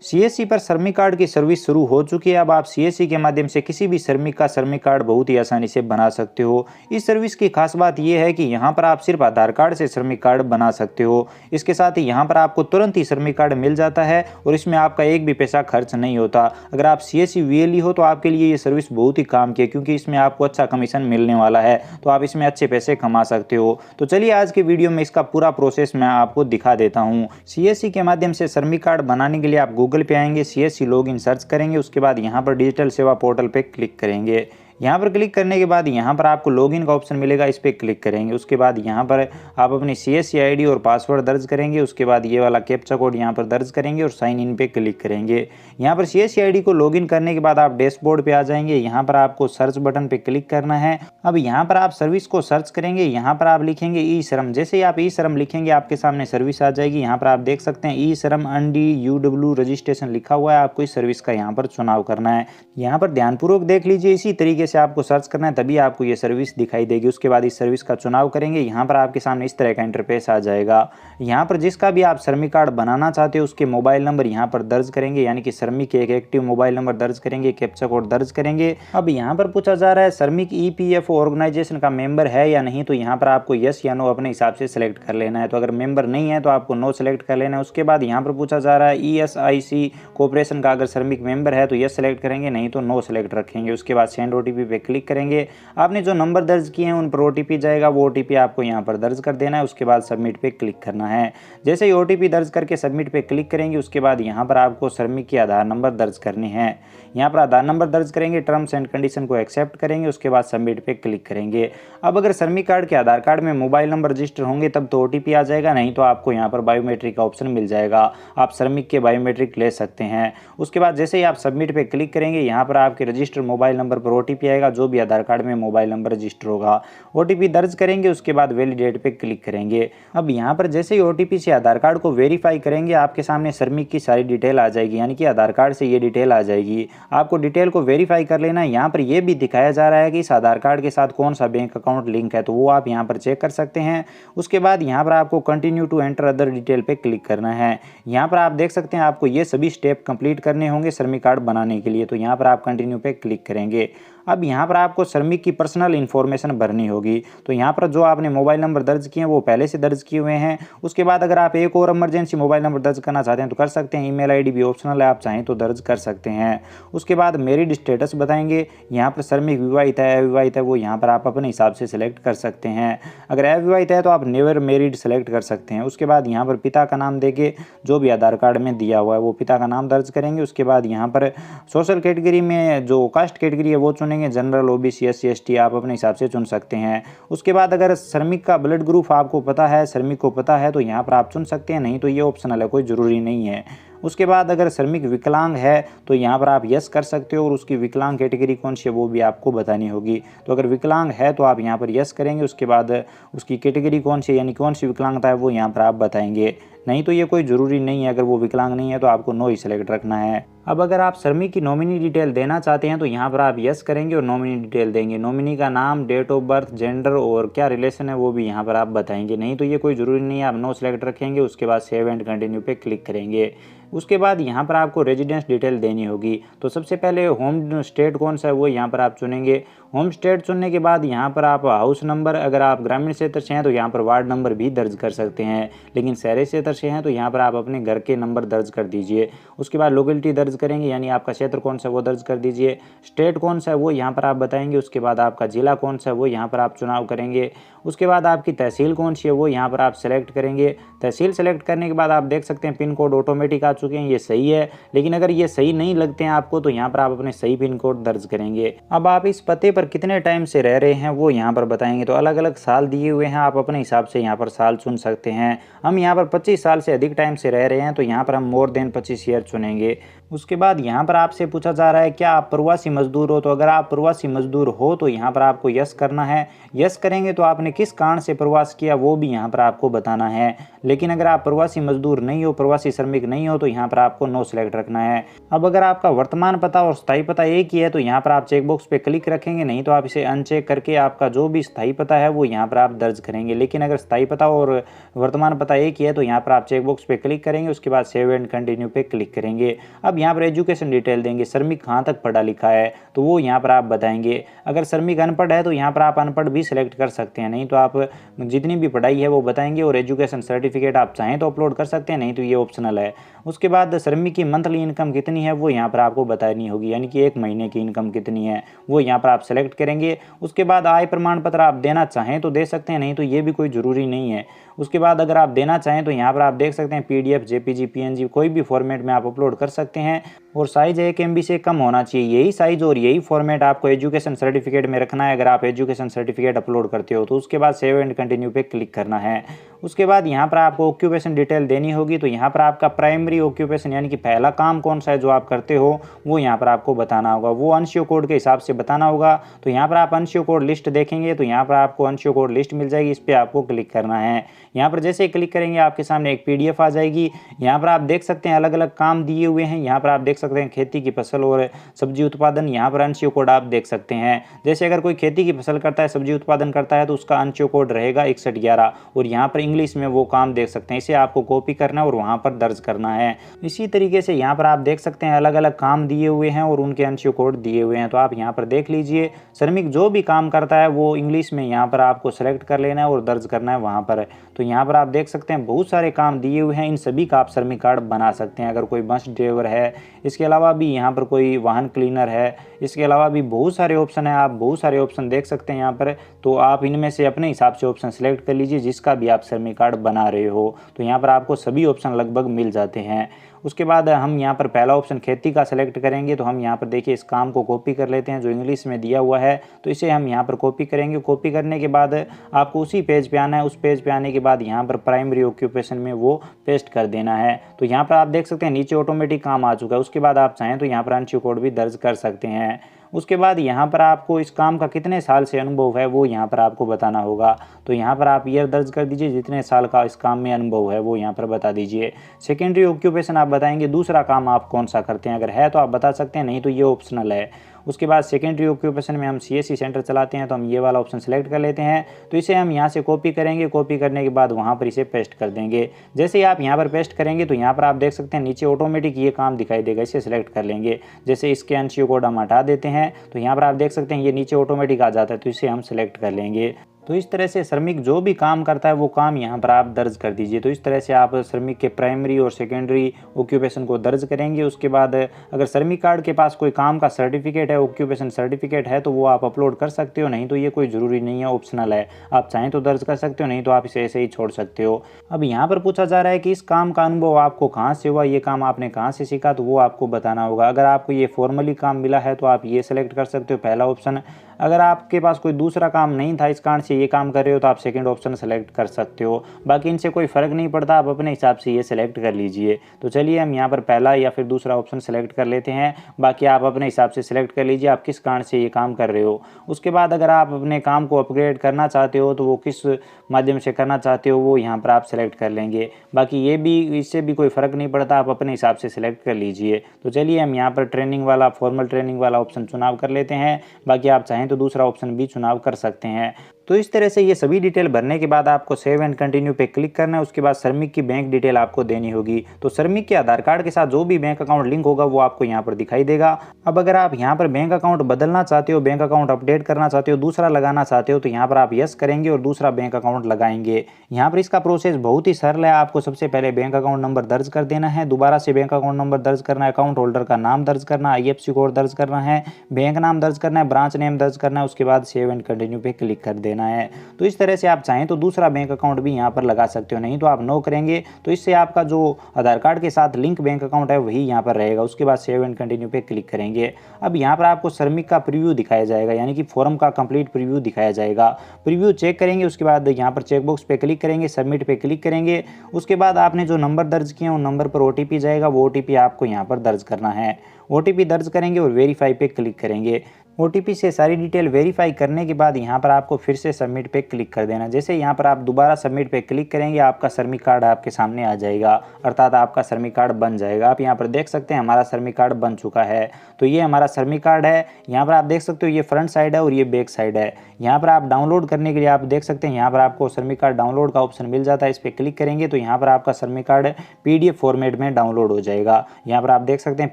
CSC पर श्रमिक card की सर्विस शुरू हो चुकी है। अब आप सीएससी के माध्यम से किसी भी श्रमिक का श्रमिक कार्ड बहुत ही आसानी से बना सकते हो। इस सर्विस की खास बात यह है कि यहाँ पर आप सिर्फ आधार कार्ड से श्रमिक कार्ड बना सकते हो। इसके साथ ही यहाँ पर आपको तुरंत ही श्रमिक कार्ड मिल जाता है और इसमें आपका एक भी पैसा खर्च नहीं होता। अगर आप सीएससी वीएलई हो तो आपके लिए ये सर्विस बहुत ही काम की है, क्योंकि इसमें आपको अच्छा कमीशन मिलने वाला है, तो आप इसमें अच्छे पैसे कमा सकते हो। तो चलिए आज के वीडियो में इसका पूरा प्रोसेस मैं आपको दिखा देता हूँ। सीएससी के माध्यम से श्रमिक कार्ड बनाने के लिए आप गूगल पे आएंगे, सीएससी लॉगिन सर्च करेंगे, उसके बाद यहाँ पर डिजिटल सेवा पोर्टल पे क्लिक करेंगे। यहाँ पर क्लिक करने के बाद यहाँ पर आपको लॉगिन का ऑप्शन मिलेगा, इस पर क्लिक करेंगे। उसके बाद यहाँ पर आप अपनी सीएससी आईडी और पासवर्ड दर्ज करेंगे। उसके बाद ये वाला कैप्चा कोड यहाँ पर दर्ज करेंगे और साइन इन पे क्लिक करेंगे। यहाँ पर सीएससी आईडी को लॉगिन करने के बाद आप डैशबोर्ड पे आ जाएंगे। यहाँ पर आपको सर्च बटन पे क्लिक करना है। अब यहाँ पर आप सर्विस को सर्च करेंगे। यहाँ पर आप लिखेंगे ई श्रम। जैसे ही आप ई श्रम लिखेंगे आपके सामने सर्विस आ जाएगी। यहाँ पर आप देख सकते हैं ई श्रम NDUW रजिस्ट्रेशन लिखा हुआ है। आपको इस सर्विस का यहाँ पर चुनाव करना है। यहाँ पर ध्यानपूर्वक देख लीजिए, इसी तरीके से आपको सर्च करना है, तभी आपको ये सर्विस दिखाई देगी। उसके बाद इस सर्विस का चुनाव करेंगे। यहाँ पर आपके सामने इस तरह का इंटरफेस आ जाएगा। यहाँ पर जिसका भी आप श्रमिक कार्ड बनाना चाहते हो उसके मोबाइल नंबर यहाँ पर दर्ज करेंगे, यानी कि श्रमिक के एक एक्टिव मोबाइल नंबर दर्ज करेंगे, कैप्चा कोड दर्ज करेंगे। अब यहाँ पर पूछा जा रहा है श्रमिक EPFO ऑर्गेनाइजेशन का मेंबर है या नहीं, तो यहाँ पर आपको यस या नो अपने हिसाब से सिलेक्ट कर लेना है। तो अगर मेंबर नहीं है तो आपको नो सिलेक्ट कर लेना है। उसके बाद यहाँ पर पूछा जा रहा है ESIC कॉर्पोरेशन का अगर श्रमिक मेंबर है तो यस सिलेक्ट करेंगे, नहीं तो नो सिलेक्ट रखेंगे। उसके बाद सेंड OTP पे क्लिक करेंगे। आपने जो नंबर दर्ज किए हैं उन पर OTP जाएगा, वो OTP आपको यहाँ पर दर्ज कर देना है। उसके बाद सबमिट पे क्लिक करना है। जैसे ही OTP दर्ज करके सबमिट पे क्लिक करेंगे उसके बाद यहाँ पर आपको श्रमिक की आधार नंबर दर्ज करनी है। यहाँ पर आधार नंबर दर्ज करेंगे, टर्म्स एंड कंडीशन को एक्सेप्ट करेंगे, उसके बाद सबमिट पे क्लिक करेंगे। अब अगर श्रमिक कार्ड के आधार कार्ड में मोबाइल नंबर रजिस्टर होंगे तब तो OTP आ जाएगा, नहीं तो आपको यहाँ पर बायोमेट्रिक का ऑप्शन मिल जाएगा। आप श्रमिक के बायोमेट्रिक ले सकते हैं। उसके बाद जैसे ही आप सबमिट पे क्लिक करेंगे यहाँ पर आपके रजिस्टर मोबाइल नंबर पर OTP आएगा, जो भी आधार कार्ड में मोबाइल नंबर रजिस्टर होगा। OTP दर्ज करेंगे, उसके बाद वैलिडेट पे क्लिक करेंगे। अब यहाँ पर जैसे ही OTP से आधार कार्ड को वेरीफाई करेंगे आपके सामने श्रमिक की सारी डिटेल आ जाएगी, यानी कि आधार कार्ड से ये डिटेल आ जाएगी। आपको डिटेल को वेरीफाई कर लेना है। यहाँ पर यह भी दिखाया जा रहा है कि इस आधार कार्ड के साथ कौन सा बैंक अकाउंट लिंक है, तो वो आप यहाँ पर चेक कर सकते हैं। उसके बाद यहाँ पर आपको continue to enter other detail पे क्लिक करना है। यहाँ पर आप देख सकते हैं आपको ये सभी स्टेप कंप्लीट करने होंगे श्रमिक कार्ड बनाने के लिए, तो यहाँ पर आप कंटिन्यू पे क्लिक करेंगे। अब यहाँ पर आपको श्रमिक की पर्सनल इन्फॉर्मेशन भरनी होगी। तो यहाँ पर जो आपने मोबाइल नंबर दर्ज किए हैं वो पहले से दर्ज किए हुए हैं। उसके बाद अगर आप एक और इमरजेंसी मोबाइल नंबर दर्ज करना चाहते हैं तो कर सकते हैं। ईमेल आईडी भी ऑप्शनल है, आप चाहें तो दर्ज कर सकते हैं। उसके बाद मैरिड स्टेटस बताएंगे। यहाँ पर श्रमिक विवाहित है अविवाहित है वो यहाँ पर आप अपने हिसाब से सिलेक्ट कर सकते हैं। अगर अविवाहित है तो आप नेवर मैरिड सेलेक्ट कर सकते हैं। उसके बाद यहाँ पर पिता का नाम देके जो भी आधार कार्ड में दिया हुआ है वो पिता का नाम दर्ज करेंगे। उसके बाद यहाँ पर सोशल कैटेगरी में जो कास्ट कैटेगरी है वो चुनेंगे, जनरल OBC SC ST आप अपने हिसाब से चुन सकते हैं। उसके बाद अगर श्रमिक का ब्लड ग्रुप आपको पता है, श्रमिक को पता है, तो यहाँ पर आप चुन सकते हैं, नहीं तो ये ऑप्शनल है, कोई ज़रूरी नहीं है। उसके बाद अगर श्रमिक विकलांग है तो यहाँ पर आप यस कर सकते हो और उसकी विकलांग कैटेगरी कौन सी है वो भी आपको बतानी होगी। तो अगर विकलांग है तो आप यहाँ पर यस करेंगे। उसके बाद उसकी कैटेगरी कौन सी है, यानी कौन सी विकलांगता है वो यहाँ पर आप बताएंगे, नहीं तो ये कोई ज़रूरी नहीं है। अगर वो विकलांग नहीं है तो आपको नो ही सिलेक्ट रखना है। अब अगर आप श्रमिक की नॉमिनी डिटेल देना चाहते हैं तो यहाँ पर आप यस करेंगे और नॉमिनी डिटेल देंगे। नॉमिनी का नाम, डेट ऑफ बर्थ, जेंडर और क्या रिलेशन है वो भी यहाँ पर आप बताएंगे, नहीं तो ये कोई ज़रूरी नहीं है, आप नो सिलेक्ट रखेंगे। उसके बाद सेव एंड कंटिन्यू पे क्लिक करेंगे। उसके बाद यहाँ पर आपको रेजिडेंस डिटेल देनी होगी। तो सबसे पहले होम स्टेट कौन सा है वो यहाँ पर आप चुनेंगे। होम स्टेट चुनने के बाद यहाँ पर आप हाउस नंबर, अगर आप ग्रामीण क्षेत्र से हैं तो यहाँ पर वार्ड नंबर भी दर्ज कर सकते हैं, लेकिन शहरी क्षेत्र से हैं तो यहाँ पर आप अपने घर के नंबर दर्ज कर दीजिए। उसके बाद लोकेलिटी दर्ज करेंगे, यानी आपका क्षेत्र कौन सा है वो दर्ज कर दीजिए। स्टेट कौन सा है वो यहाँ पर आप बताएंगे। उसके बाद आपका जिला कौन सा है वो यहाँ पर आप चुनाव करेंगे। उसके बाद आपकी तहसील कौन सी है वो यहाँ पर आप सेलेक्ट करेंगे। तहसील सेलेक्ट करने के बाद आप देख सकते हैं पिन कोड ऑटोमेटिक आ चुके हैं, ये सही है। लेकिन अगर ये सही नहीं लगते हैं आपको तो यहाँ पर आप अपने सही पिन कोड दर्ज करेंगे। अब आप इस पते पर कितने टाइम से रह रहे हैं वो यहाँ पर बताएंगे। तो अलग अलग साल दिए हुए हैं, आप अपने हिसाब से यहाँ पर साल चुन सकते हैं। हम यहाँ पर 25 साल से अधिक टाइम से रह रहे हैं तो यहाँ पर हम मोर देन 25 ईयर चुनेंगे। उसके बाद यहाँ पर आपसे पूछा जा रहा है क्या आप प्रवासी मजदूर हो। तो अगर आप प्रवासी मजदूर हो तो यहाँ पर आपको यस करना है। यस करेंगे तो आपने किस कारण से प्रवास किया वो भी यहाँ पर आपको बताना है। लेकिन अगर आप प्रवासी मजदूर नहीं हो, प्रवासी श्रमिक नहीं हो, तो यहाँ पर आपको नो सेलेक्ट रखना है। अब अगर आपका वर्तमान पता और स्थायी पता एक ही है तो यहाँ पर आप चेक बॉक्स पे क्लिक रखेंगे, नहीं तो आप इसे अनचेक करके आपका जो भी स्थायी पता है वो यहाँ पर आप दर्ज करेंगे। लेकिन अगर स्थायी पता और वर्तमान पता एक ही है तो यहाँ पर आप चेक बॉक्स पे क्लिक करेंगे, उसके बाद सेव एंड कंटिन्यू पे क्लिक करेंगे। अब यहाँ पर एजुकेशन डिटेल देंगे, श्रमिक कहाँ तक पढ़ा लिखा है तो वो यहाँ पर आप बताएंगे। अगर श्रमिक अनपढ़ है तो यहाँ पर आप अनपढ़ भी सिलेक्ट कर सकते हैं, नहीं तो आप जितनी भी पढ़ाई है वो बताएंगे। और एजुकेशन सर्टिफिकेट आप चाहें तो अपलोड कर सकते हैं, नहीं तो ये ऑप्शनल है। उसके बाद श्रमिक की मंथली इनकम कितनी है वो यहाँ पर आपको बतानी होगी, यानी कि एक महीने की इनकम कितनी है वो यहाँ पर आप सेलेक्ट करेंगे। उसके बाद आय प्रमाण पत्र आप देना चाहें तो दे सकते हैं, नहीं तो ये भी कोई ज़रूरी नहीं है। उसके बाद अगर आप देना चाहें तो यहाँ पर आप देख सकते हैं PDF, JPG, PNG कोई भी फॉर्मेट में आप अपलोड कर सकते हैं। और साइज 1 MB से कम होना चाहिए। यही साइज और यही फॉर्मेट आपको एजुकेशन सर्टिफिकेट में रखना है अगर आप एजुकेशन सर्टिफिकेट अपलोड करते हो तो। उसके बाद सेव एंड कंटिन्यू पे क्लिक करना है। उसके बाद यहाँ पर आपको ऑक्यूपेशन डिटेल देनी होगी। तो यहाँ पर आपका प्राइमरी ऑक्यूपेशन यानी कि पहला काम कौन सा है जो आप करते हो वो यहाँ पर आपको बताना होगा, वो अंशियों कोड के हिसाब से बताना होगा। तो यहाँ पर आप अंशियों कोड लिस्ट देखेंगे तो यहाँ पर आपको अंशियों कोड लिस्ट मिल जाएगी, इस पर आपको क्लिक करना है। यहाँ पर जैसे क्लिक करेंगे आपके सामने एक PDF आ जाएगी। यहाँ पर आप देख सकते हैं अलग अलग काम दिए हुए हैं। यहाँ पर आप देख सकते हैं खेती की फसल और सब्जी उत्पादन, यहाँ पर अंशीय कोड आप देख सकते हैं। जैसे अगर कोई खेती की फसल करता है, सब्जी उत्पादन करता है तो उसका अंशीय कोड रहेगा 6111 और यहाँ पर इंग्लिश में वो काम देख सकते हैं। इसे आपको कॉपी करना है और वहाँ पर दर्ज करना है। इसी तरीके से यहाँ पर आप देख सकते हैं अलग अलग काम दिए हुए हैं और उनके अंशीय कोड दिए हुए हैं। तो आप यहाँ पर देख लीजिए, श्रमिक जो भी काम करता है वो इंग्लिश में यहाँ पर आपको सेलेक्ट कर लेना है और दर्ज करना है वहाँ पर। तो यहाँ पर आप देख सकते हैं बहुत सारे काम दिए हुए हैं, इन सभी का आप श्रमिक कार्ड बना सकते हैं। अगर कोई बस ड्राइवर है, इसके अलावा भी यहाँ पर कोई वाहन क्लीनर है, इसके अलावा भी बहुत सारे ऑप्शन है। आप बहुत सारे ऑप्शन देख सकते हैं यहाँ पर। तो आप इनमें से अपने हिसाब से ऑप्शन सेलेक्ट कर लीजिए जिसका भी आप श्रमिक कार्ड बना रहे हो। तो यहाँ पर आपको सभी ऑप्शन लगभग मिल जाते हैं। उसके बाद हम यहाँ पर पहला ऑप्शन खेती का सिलेक्ट करेंगे। तो हम यहाँ पर देखिए इस काम को कॉपी कर लेते हैं जो इंग्लिश में दिया हुआ है। तो इसे हम यहाँ पर कॉपी करेंगे। कॉपी करने के बाद आपको उसी पेज पे आना है। उस पेज पे आने के बाद यहाँ पर प्राइमरी ऑक्यूपेशन में वो पेस्ट कर देना है। तो यहाँ पर आप देख सकते हैं नीचे ऑटोमेटिक काम आ चुका है। उसके बाद आप चाहें तो यहाँ पर अंशीय कोड भी दर्ज कर सकते हैं। उसके बाद यहाँ पर आपको इस काम का कितने साल से अनुभव है वो यहाँ पर आपको बताना होगा। तो यहाँ पर आप ईयर दर्ज कर दीजिए, जितने साल का इस काम में अनुभव है वो यहाँ पर बता दीजिए। सेकेंडरी ऑक्यूपेशन आप बताएंगे दूसरा काम आप कौन सा करते हैं, अगर है तो आप बता सकते हैं, नहीं तो ये ऑप्शनल है। उसके बाद सेकेंडरी ऑक्यूपेशन में हम CSC सेंटर चलाते हैं तो हम ये वाला ऑप्शन सेलेक्ट कर लेते हैं। तो इसे हम यहाँ से कॉपी करेंगे। कॉपी करने के बाद वहाँ पर इसे पेस्ट कर देंगे। जैसे ही आप यहाँ पर पेस्ट करेंगे तो यहाँ पर आप देख सकते हैं नीचे ऑटोमेटिक ये काम दिखाई देगा, इसे सेलेक्ट कर लेंगे। जैसे इसके अंशीय कोड हम हटा देते हैं तो यहाँ पर आप देख सकते हैं ये नीचे ऑटोमेटिक आ जाता है, तो इसे हम सेलेक्ट कर लेंगे। तो इस तरह से श्रमिक जो भी काम करता है वो काम यहाँ पर आप दर्ज कर दीजिए। तो इस तरह से आप श्रमिक के प्राइमरी और सेकेंडरी ऑक्यूपेशन को दर्ज करेंगे। उसके बाद अगर श्रमिक कार्ड के पास कोई काम का सर्टिफिकेट है, ऑक्यूपेशन सर्टिफिकेट है, तो वो आप अपलोड कर सकते हो, नहीं तो ये कोई ज़रूरी नहीं है, ऑप्शनल है। आप चाहें तो दर्ज कर सकते हो, नहीं तो आप इसे ऐसे ही छोड़ सकते हो। अब यहाँ पर पूछा जा रहा है कि इस काम का अनुभव आपको कहाँ से हुआ, ये काम आपने कहाँ से सीखा, तो वो आपको बताना होगा। अगर आपको ये फॉर्मली काम मिला है तो आप ये सेलेक्ट कर सकते हो, पहला ऑप्शन। अगर आपके पास कोई दूसरा काम नहीं था, इस कारण से ये काम कर रहे हो, तो आप सेकंड ऑप्शन सेलेक्ट कर सकते हो। बाकी इनसे कोई फ़र्क नहीं पड़ता, आप अपने हिसाब से ये सेलेक्ट कर लीजिए। तो चलिए हम यहाँ पर पहला या फिर दूसरा ऑप्शन सेलेक्ट कर लेते हैं। बाकी आप अपने हिसाब से सेलेक्ट कर लीजिए आप किस कारण से ये काम कर रहे हो। उसके बाद अगर आप अपने काम को अपग्रेड करना चाहते हो तो वो किस माध्यम से करना चाहते हो वो यहाँ पर आप सेलेक्ट कर लेंगे। बाकी ये भी, इससे भी कोई फ़र्क नहीं पड़ता, आप अपने हिसाब से सेलेक्ट कर लीजिए। तो चलिए हम यहाँ पर ट्रेनिंग वाला, फॉर्मल ट्रेनिंग वाला ऑप्शन चुनाव कर लेते हैं। बाकी आप चाहें तो दूसरा ऑप्शन भी चुनाव कर सकते हैं। तो इस तरह से ये सभी डिटेल भरने के बाद आपको सेव एंड कंटिन्यू पे क्लिक करना है। उसके बाद श्रमिक की बैंक डिटेल आपको देनी होगी। तो श्रमिक के आधार कार्ड के साथ जो भी बैंक अकाउंट लिंक होगा वो आपको यहाँ पर दिखाई देगा। अब अगर आप यहाँ पर बैंक अकाउंट बदलना चाहते हो, बैंक अकाउंट अपडेट करना चाहते हो, दूसरा लगाना चाहते हो, तो यहाँ पर आप यस करेंगे और दूसरा बैंक अकाउंट लगाएंगे। यहाँ पर इसका प्रोसेस बहुत ही सरल है। आपको सबसे पहले बैंक अकाउंट नंबर दर्ज कर देना है, दोबारा से बैंक अकाउंट नंबर दर्ज करना है, अकाउंट होल्डर का नाम दर्ज करना है, IFSC कोड दर्ज करना है, बैंक नाम दर्ज करना है, ब्रांच नेम दर्ज करना है। उसके बाद सेव एंड कंटिन्यू पे क्लिक कर देना। लेना है। तो इस तरह से आप चाहें तो दूसरा बैंक अकाउंट भी यहाँ पर लगा सकते हो, नहीं तो आप नो करेंगे तो इससे आपका जो आधार कार्ड के साथ लिंक बैंक अकाउंट है वही यहाँ पर रहेगा। उसके बाद सेव एंड कंटिन्यू पे क्लिक करेंगे। अब यहाँ पर आपको श्रमिक का प्रीव्यू दिखाया जाएगा, यानी कि फॉर्म का कंप्लीट प्रीव्यू दिखाया जाएगा। प्रीव्यू चेक करेंगे, उसके बाद यहाँ पर चेकबॉक्स पे क्लिक करेंगे, सबमिट पे क्लिक करेंगे। उसके बाद आपने जो नंबर दर्ज किए उन नंबर पर ओटीपी जाएगा, वो ओटीपी आपको यहाँ पर दर्ज करना है। ओटीपी दर्ज करेंगे और वेरीफाई पे क्लिक करेंगे। ओटीपी से सारी डिटेल वेरीफाई करने के बाद यहाँ पर आपको फिर से सबमिट पे क्लिक कर देना। जैसे यहाँ पर आप दोबारा सबमिट पे क्लिक करेंगे, आपका श्रमिक कार्ड आपके सामने आ जाएगा, अर्थात आपका श्रमिक कार्ड बन जाएगा। आप यहाँ पर देख सकते हैं हमारा श्रमिक कार्ड बन चुका है। तो ये हमारा श्रमिक कार्ड है। यहाँ पर आप देख सकते हो ये फ्रंट साइड है और ये बैक साइड है। यहाँ पर आप डाउनलोड करने के लिए आप देख सकते हैं यहाँ पर आपको श्रमिक कार्ड डाउनलोड का ऑप्शन मिल जाता है। इस पर क्लिक करेंगे तो यहाँ पर आपका श्रमिक कार्ड PDF फॉर्मेट में डाउनलोड हो जाएगा। यहाँ पर आप देख सकते हैं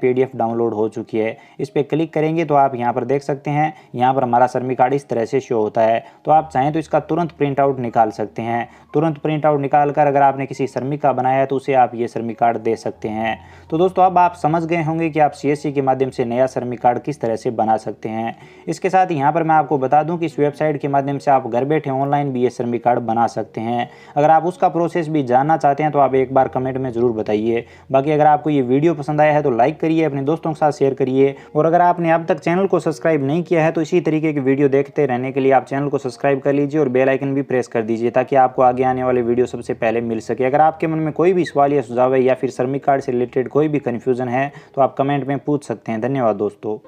PDF डाउनलोड हो चुकी है। इस पर क्लिक करेंगे तो आप यहाँ पर देख सकते हैं यहाँ पर हमारा श्रमिक कार्ड इस तरह से शो होता है। तो आप चाहें तो इसका तुरंत प्रिंट आउट निकाल सकते हैं। तुरंत प्रिंट आउट निकाल कर अगर आपने किसी श्रमिक का बनाया है तो उसे आप ये श्रमिक कार्ड दे सकते हैं। तो दोस्तों अब आप समझ गए होंगे कि आप CSC के माध्यम से नया श्रमिक कार्ड किस तरह से बना सकते हैं। इसके साथ यहाँ पर मैं आपको बता दूं कि इस वेबसाइट के माध्यम से आप घर बैठे ऑनलाइन भी ये श्रमिक कार्ड बना सकते हैं। अगर आप उसका प्रोसेस भी जानना चाहते हैं तो आप एक बार कमेंट में जरूर बताइए। बाकी अगर आपको ये वीडियो पसंद आया है तो लाइक करिए, अपने दोस्तों के साथ शेयर करिए, और अगर आपने अब तक चैनल को सब्सक्राइब नहीं किया है तो इसी तरीके की वीडियो देखते रहने के लिए आप चैनल को सब्सक्राइब कर लीजिए और बेल आइकन भी प्रेस कर दीजिए ताकि आपको आगे आने वाले वीडियो सबसे पहले मिल सके। अगर आपके मन में कोई भी सवाल या सुझाव है या फिर श्रमिक कार्ड से रिलेटेड कोई भी कन्फ्यूजन है तो आप कमेंट में पूछ सकते हैं। धन्यवाद दोस्तों।